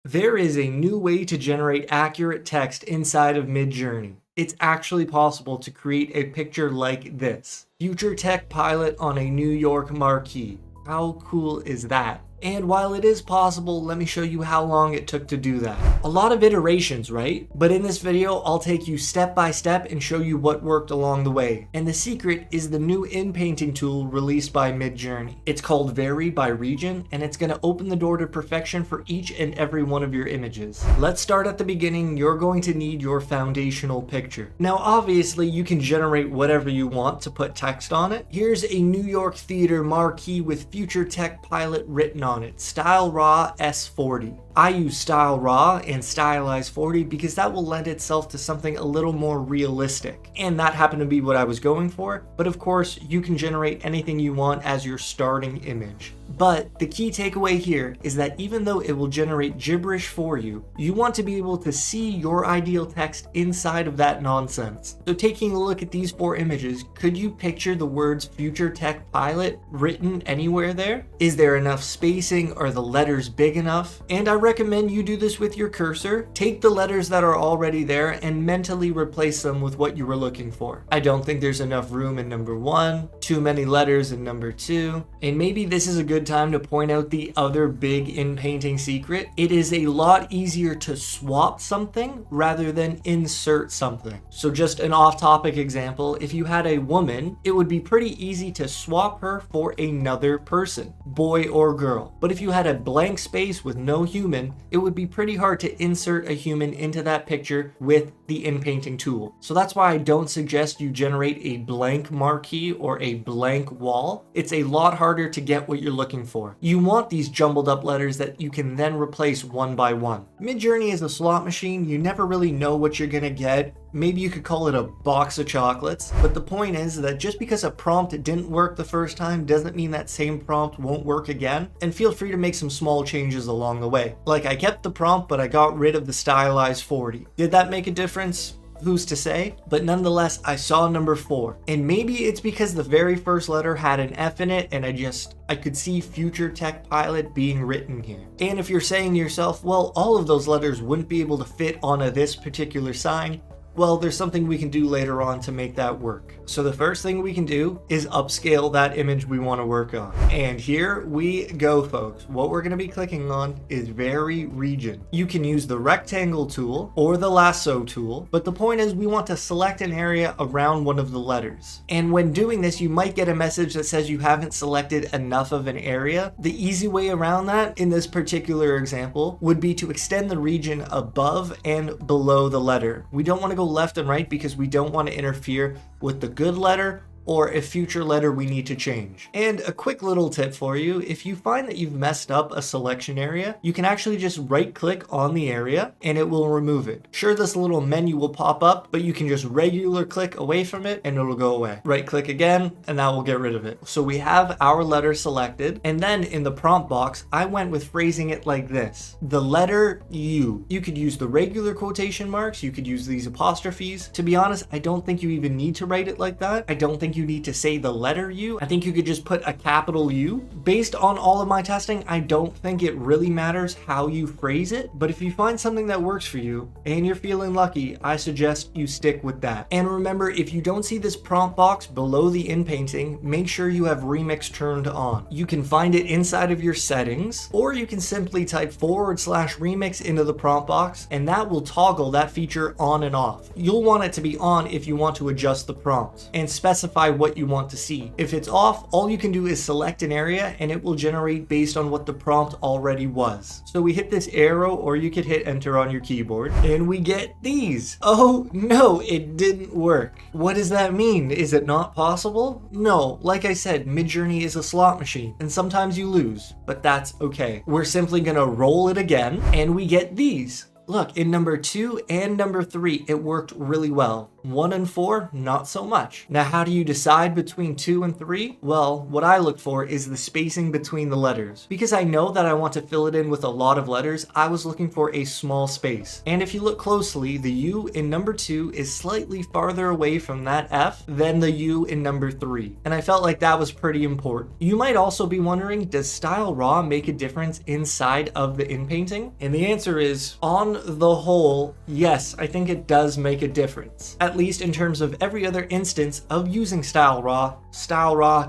There is a new way to generate accurate text inside of Midjourney. It's actually possible to create a picture like this. Future tech pilot on a New York marquee. How cool is that? And while it is possible, let me show you how long it took to do that. A lot of iterations, right? But in this video, I'll take you step by step and show you what worked along the way. And the secret is the new in-painting tool released by Midjourney. It's called Vary by Region, and it's gonna open the door to perfection for each and every one of your images. Let's start at the beginning. You're going to need your foundational picture. Now, obviously, you can generate whatever you want to put text on it. Here's a New York theater marquee with future tech pilot written on it. Style Raw S40. I use Style Raw and Stylize 40 because that will lend itself to something a little more realistic. And that happened to be what I was going for. But of course, you can generate anything you want as your starting image. But the key takeaway here is that even though it will generate gibberish for you, you want to be able to see your ideal text inside of that nonsense. So taking a look at these 4 images, could you picture the words future tech pilot written anywhere there? Is there enough spacing? Are the letters big enough? And I recommend you do this with your cursor. Take the letters that are already there and mentally replace them with what you were looking for. I don't think there's enough room in number 1, too many letters in number 2, and maybe this is a good time to point out the other big in-painting secret. It is a lot easier to swap something rather than insert something. So just an off-topic example, if you had a woman, it would be pretty easy to swap her for another person, boy or girl. But if you had a blank space with no human, it would be pretty hard to insert a human into that picture with the in-painting tool. So that's why I don't suggest you generate a blank marquee or a blank wall. It's a lot harder to get what you're looking for. You want these jumbled up letters that you can then replace one by one. Midjourney is a slot machine. You never really know what you're gonna get. Maybe you could call it a box of chocolates, but the point is that just because a prompt didn't work the first time doesn't mean that same prompt won't work again, and feel free to make some small changes along the way. Like I kept the prompt, but I got rid of the Stylize 40. Did that make a difference? Who's to say? But nonetheless, I saw number 4. And maybe it's because the very first letter had an F in it and I could see future tech pilot being written here. And if you're saying to yourself, well, all of those letters wouldn't be able to fit onto this particular sign, well, there's something we can do later on to make that work. So the first thing we can do is upscale that image we want to work on. And here we go, folks. What we're going to be clicking on is Vary Region. You can use the rectangle tool or the lasso tool, but the point is we want to select an area around one of the letters. And when doing this, you might get a message that says you haven't selected enough of an area. The easy way around that in this particular example would be to extend the region above and below the letter. We don't want to go left and right because we don't want to interfere with the good letter or a future letter we need to change. And a quick little tip for you, if you find that you've messed up a selection area, you can actually just right click on the area and it will remove it. Sure, this little menu will pop up, but you can just regular click away from it and it'll go away. Right click again and that will get rid of it. So we have our letter selected, and then in the prompt box, I went with phrasing it like this. The letter U. You could use the regular quotation marks, you could use these apostrophes. To be honest, I don't think you even need to write it like that. I don't think you need to say the letter U. I think you could just put a capital U. Based on all of my testing, I don't think it really matters how you phrase it, but if you find something that works for you and you're feeling lucky, I suggest you stick with that. And remember, if you don't see this prompt box below the in-painting, make sure you have remix turned on. You can find it inside of your settings, or you can simply type /remix into the prompt box, and that will toggle that feature on and off. You'll want it to be on if you want to adjust the prompt and specify what you want to see. If it's off, all you can do is select an area and it will generate based on what the prompt already was. So we hit this arrow, or you could hit enter on your keyboard, and we get these. Oh no, it didn't work. What does that mean? Is it not possible? No, like I said, Midjourney is a slot machine and sometimes you lose, but that's okay. We're simply gonna roll it again and we get these. Look, in number 2 and number 3, it worked really well. 1 and 4, not so much. Now, how do you decide between 2 and 3? Well, what I look for is the spacing between the letters. Because I know that I want to fill it in with a lot of letters, I was looking for a small space. And if you look closely, the U in number 2 is slightly farther away from that F than the U in number 3. And I felt like that was pretty important. You might also be wondering, does Style Raw make a difference inside of the inpainting? And the answer is, on the whole, yes, I think it does make a difference. At least in terms of every other instance of using Style Raw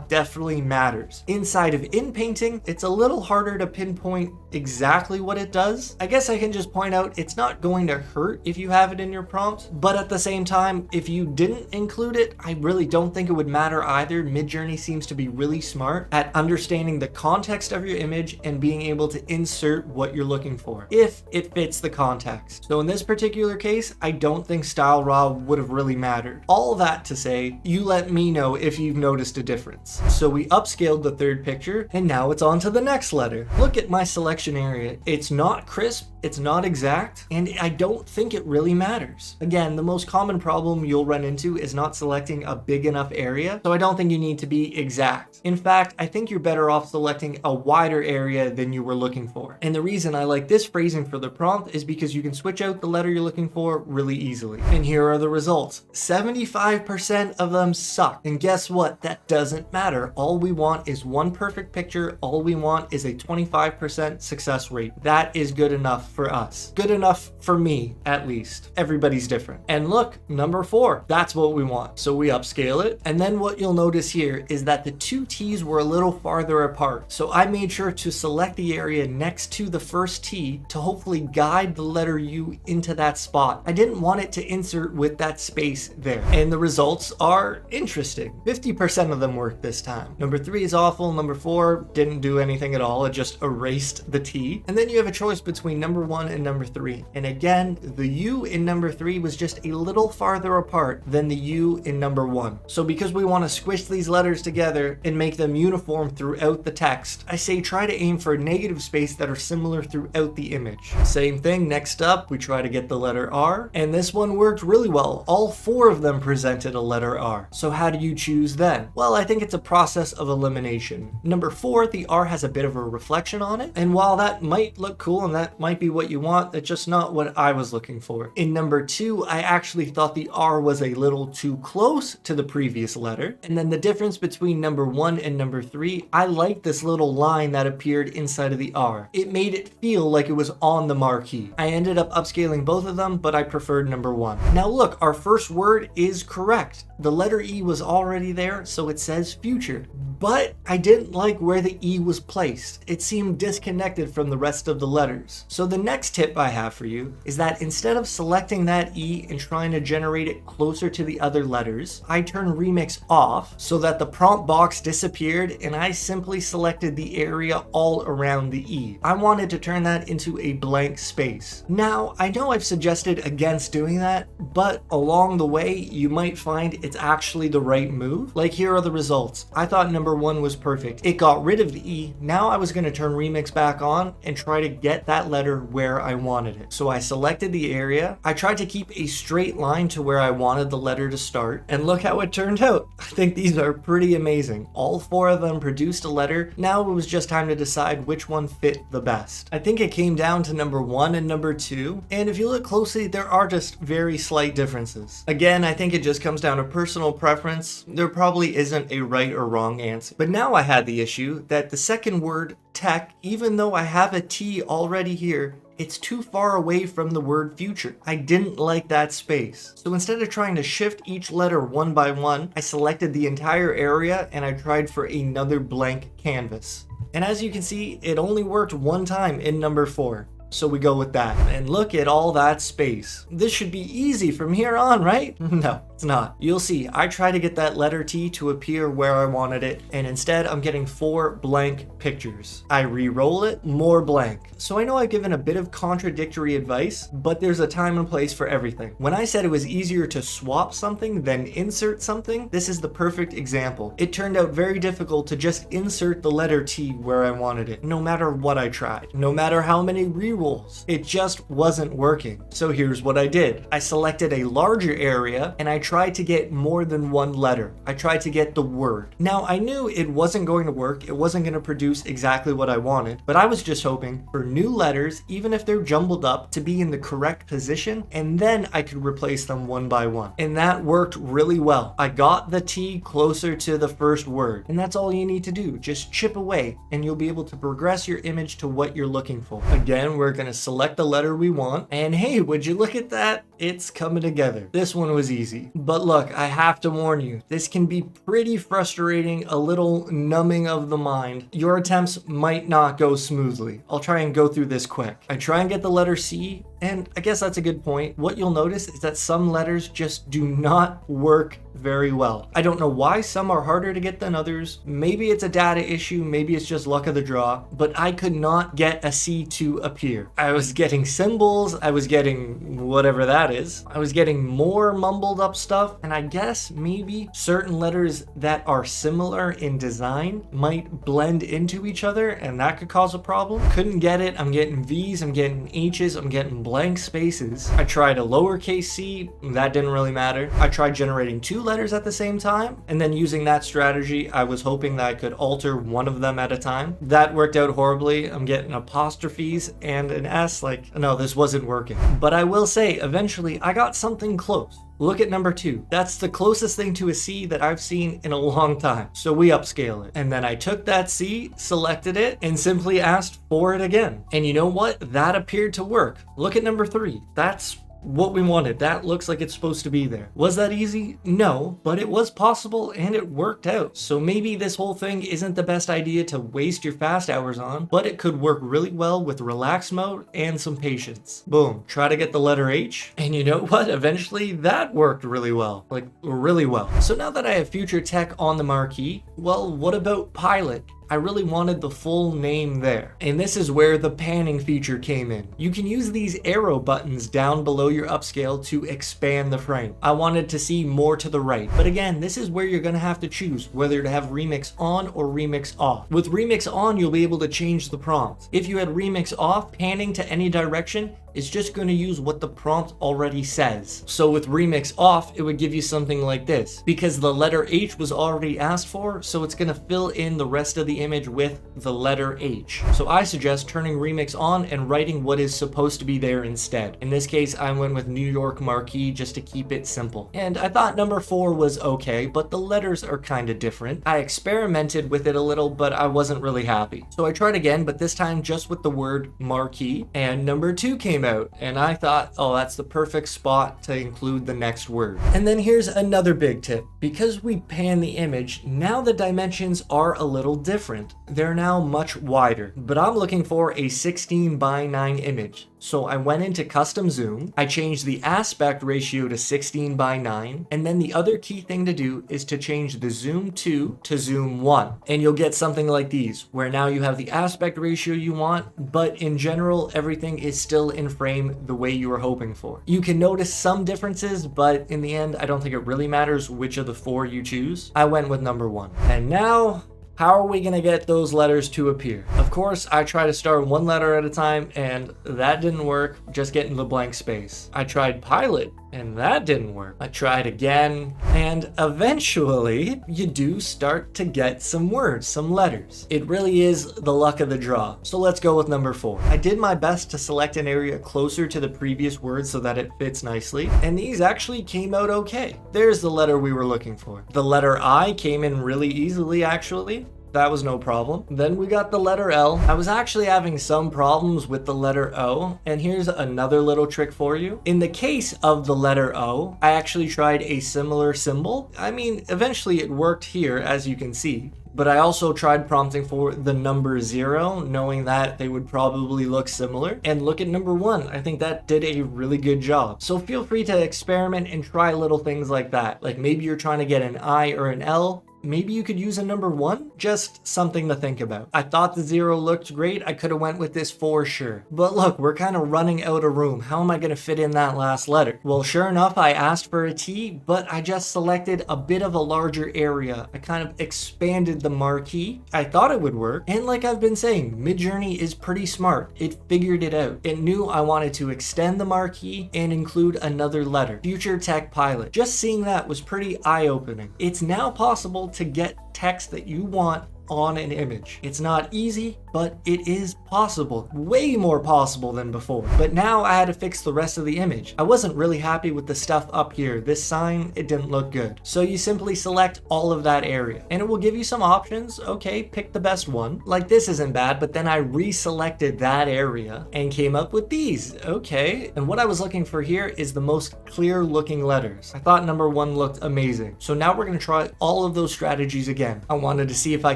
definitely matters. Inside of inpainting, it's a little harder to pinpoint exactly what it does. I guess I can just point out it's not going to hurt if you have it in your prompt, but at the same time, if you didn't include it, I really don't think it would matter either. Midjourney seems to be really smart at understanding the context of your image and being able to insert what you're looking for, if it fits the context. So in this particular case, I don't think Style Raw would have really mattered. All that to say, you let me know if you've noticed a difference. So we upscaled the third picture, and now it's on to the next letter. Look at my selection area. It's not crisp, it's not exact, and I don't think it really matters. Again, the most common problem you'll run into is not selecting a big enough area, so I don't think you need to be exact. In fact, I think you're better off selecting a wider area than you were looking for. And the reason I like this phrasing for the prompt is because you can switch out the letter you're looking for really easily. And here are the results. 75% of them suck. And guess what? That doesn't matter. All we want is one perfect picture. All we want is a 25% success rate. That is good enough for us. Good enough for me, at least. Everybody's different. And look, number 4, that's what we want. So we upscale it. And then what you'll notice here is that the two T's were a little farther apart. So I made sure to select the area next to the first T to hopefully guide the letter U into that spot. I didn't want it to insert with that space there. And the results are interesting. 50% of them worked this time. Number 3 is awful. Number 4 didn't do anything at all. It just erased the T. And then you have a choice between number 1 and number 3. And again, the U in number 3 was just a little farther apart than the U in number 1. So because we want to squish these letters together and make them uniform throughout the text, I say try to aim for negative space that are similar throughout the image. Same thing, next up, we try to get the letter R, and this one worked really well. All 4 of them presented a letter R. So how do you choose then? Well, I think it's a process of elimination. Number 4, the R has a bit of a reflection on it, and while that might look cool and that might be what you want, that's just not what I was looking for. In number 2, I actually thought the R was a little too close to the previous letter, and then the difference between number 1 and number 3, I liked this little line that appeared inside of the R. It made it feel like it was on the marquee. I ended up upscaling both of them, but I preferred number 1. Now look, our first word is correct. The letter E was already there, so it says future. But I didn't like where the E was placed. It seemed disconnected from the rest of the letters. So the next tip I have for you is that instead of selecting that E and trying to generate it closer to the other letters, I turned remix off so that the prompt box disappeared and I simply selected the area all around the E. I wanted to turn that into a blank space. Now, I know I've suggested against doing that, but along the way, you might find it's actually the right move. Like, here are the results. I thought number 1 was perfect. It got rid of the E. Now I was going to turn remix back on and try to get that letter where I wanted it. So I selected the area. I tried to keep a straight line to where I wanted the letter to start, and look how it turned out. I think these are pretty amazing. All 4 of them produced a letter. Now it was just time to decide which one fit the best. I think it came down to number 1 and number 2, and if you look closely, there are just very slight differences. Again, I think it just comes down to personal preference. There probably isn't a right or wrong answer. But now I had the issue that the second word, tech, even though I have a T already here, it's too far away from the word future. I didn't like that space. So instead of trying to shift each letter one by one, I selected the entire area and I tried for another blank canvas. And as you can see, it only worked one time in number 4. So we go with that. And look at all that space. This should be easy from here on, right? No, it's not. You'll see, I try to get that letter T to appear where I wanted it, and instead I'm getting 4 blank pictures. I re-roll it, more blank. So I know I've given a bit of contradictory advice, but there's a time and place for everything. When I said it was easier to swap something than insert something, this is the perfect example. It turned out very difficult to just insert the letter T where I wanted it, no matter what I tried. No matter how many re-rolls, it just wasn't working. So here's what I did. I selected a larger area and I tried to get more than one letter. I tried to get the word. Now, I knew it wasn't going to work. It wasn't going to produce exactly what I wanted, but I was just hoping for new letters, even if they're jumbled up, to be in the correct position, and then I could replace them one by one. And that worked really well. I got the T closer to the first word, and that's all you need to do. Just chip away, and you'll be able to progress your image to what you're looking for. Again, we're going to select the letter we want, and hey, would you look at that? It's coming together. This one was easy. But look, I have to warn you, this can be pretty frustrating, a little numbing of the mind. Your attempts might not go smoothly. I'll try and go through this quick. I try and get the letter C, and I guess that's a good point. What you'll notice is that some letters just do not work very well. I don't know why some are harder to get than others. Maybe it's a data issue, maybe it's just luck of the draw, but I could not get a C to appear. I was getting symbols, I was getting whatever that is. I was getting more mumbled up stuff, and I guess maybe certain letters that are similar in design might blend into each other, and that could cause a problem. Couldn't get it. I'm getting V's, I'm getting H's, I'm getting blank spaces. I tried a lowercase c, that didn't really matter. I tried generating two letters at the same time, and then using that strategy, I was hoping that I could alter one of them at a time. That worked out horribly. I'm getting apostrophes and an S, like, no, this wasn't working. But I will say, eventually, I got something close. Look at number 2. That's the closest thing to a C that I've seen in a long time. So we upscale it. And then I took that C, selected it, and simply asked for it again. And you know what? That appeared to work. Look at number 3. That's what we wanted. That looks like it's supposed to be there. Was that easy? No, but it was possible and it worked out. So maybe this whole thing isn't the best idea to waste your fast hours on, but it could work really well with relax mode and some patience. Boom. Try to get the letter H, and you know what? Eventually that worked really well. Like, really well. So now that I have future tech on the marquee, well, what about pilot? I really wanted the full name there. And this is where the panning feature came in. You can use these arrow buttons down below your upscale to expand the frame. I wanted to see more to the right. But again, this is where you're gonna have to choose whether to have remix on or remix off. With remix on, you'll be able to change the prompt. If you had remix off, panning to any direction is just going to use what the prompt already says. So with remix off, it would give you something like this. Because the letter H was already asked for, so it's going to fill in the rest of the image with the letter H. So I suggest turning remix on and writing what is supposed to be there instead. In this case, I went with New York Marquee just to keep it simple. And I thought number 4 was okay, but the letters are kind of different. I experimented with it a little, but I wasn't really happy. So I tried again, but this time just with the word marquee, and number 2 came out, and I thought, oh, that's the perfect spot to include the next word. And then here's another big tip. Because we pan the image, now the dimensions are a little different. They're now much wider, but I'm looking for a 16:9 image. So I went into custom zoom, I changed the aspect ratio to 16:9, and then the other key thing to do is to change the zoom 2 to zoom 1. And you'll get something like these, where now you have the aspect ratio you want, but in general, everything is still in frame the way you were hoping for. You can notice some differences, but in the end, I don't think it really matters which of the 4 you choose. I went with number 1. And now, how are we gonna get those letters to appear? Of course, I try to start one letter at a time, and that didn't work, just getting the blank space. I tried pilot, and that didn't work. I tried again, and eventually, you do start to get some words, some letters. It really is the luck of the draw. So let's go with number 4. I did my best to select an area closer to the previous word so that it fits nicely, and these actually came out okay. There's the letter we were looking for. The letter I came in really easily, actually. That was no problem. Then we got the letter L. I was actually having some problems with the letter O, and here's another little trick for you. In the case of the letter O, I actually tried a similar symbol. I mean, eventually it worked here, as you can see. But I also tried prompting for the number 0, knowing that they would probably look similar. And look at number 1. I think that did a really good job. So feel free to experiment and try little things like that. Like maybe you're trying to get an I or an L. Maybe you could use a number 1? Just something to think about. I thought the 0 looked great. I could have went with this for sure. But look, we're kind of running out of room. How am I going to fit in that last letter? Well, sure enough, I asked for a T, but I just selected a bit of a larger area. I kind of expanded the marquee. I thought it would work. And like I've been saying, Midjourney is pretty smart. It figured it out. It knew I wanted to extend the marquee and include another letter. Future Tech Pilot. Just seeing that was pretty eye-opening. It's now possible to get text that you want on an image. It's not easy, but it is possible. Way more possible than before. But now I had to fix the rest of the image. I wasn't really happy with the stuff up here. This sign, it didn't look good. So you simply select all of that area and it will give you some options. Okay, pick the best one. Like this isn't bad, but then I reselected that area and came up with these. Okay, and what I was looking for here is the most clear looking letters. I thought number 1 looked amazing. So now we're gonna try all of those strategies again. I wanted to see if I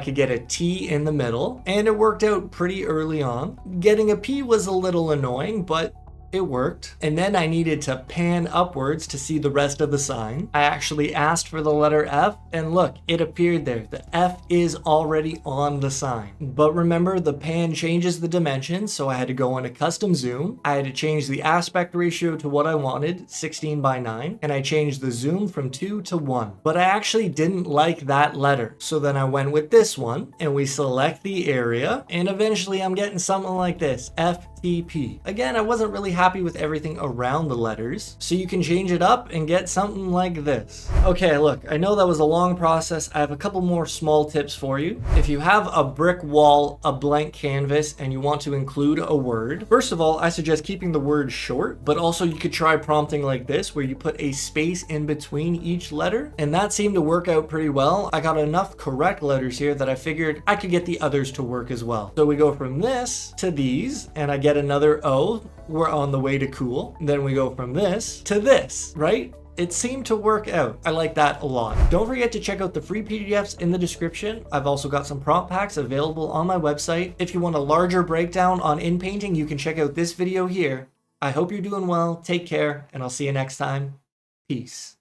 could get a T in the middle, and it worked out pretty early on. Getting a P was a little annoying, but it worked. And then I needed to pan upwards to see the rest of the sign. I actually asked for the letter F, and look, it appeared there. The F is already on the sign. But remember, the pan changes the dimensions, so I had to go on a custom zoom. I had to change the aspect ratio to what I wanted, 16:9, and I changed the zoom from 2 to 1. But I actually didn't like that letter, so then I went with this one, and we select the area, and eventually I'm getting something like this, FTP. Again, I wasn't really happy with everything around the letters, so you can change it up and get something like this. Okay, look, I know that was a long process. I have a couple more small tips for you. If you have a brick wall, a blank canvas, and you want to include a word, first of all, I suggest keeping the word short, but also you could try prompting like this, where you put a space in between each letter, and that seemed to work out pretty well. I got enough correct letters here that I figured I could get the others to work as well. So we go from this to these, and I get another O. We're on the way to cool. Then we go from this to this, right? It seemed to work out. I like that a lot. Don't forget to check out the free PDFs in the description. I've also got some prompt packs available on my website. If you want a larger breakdown on inpainting, you can check out this video here. I hope you're doing well. Take care, and I'll see you next time. Peace.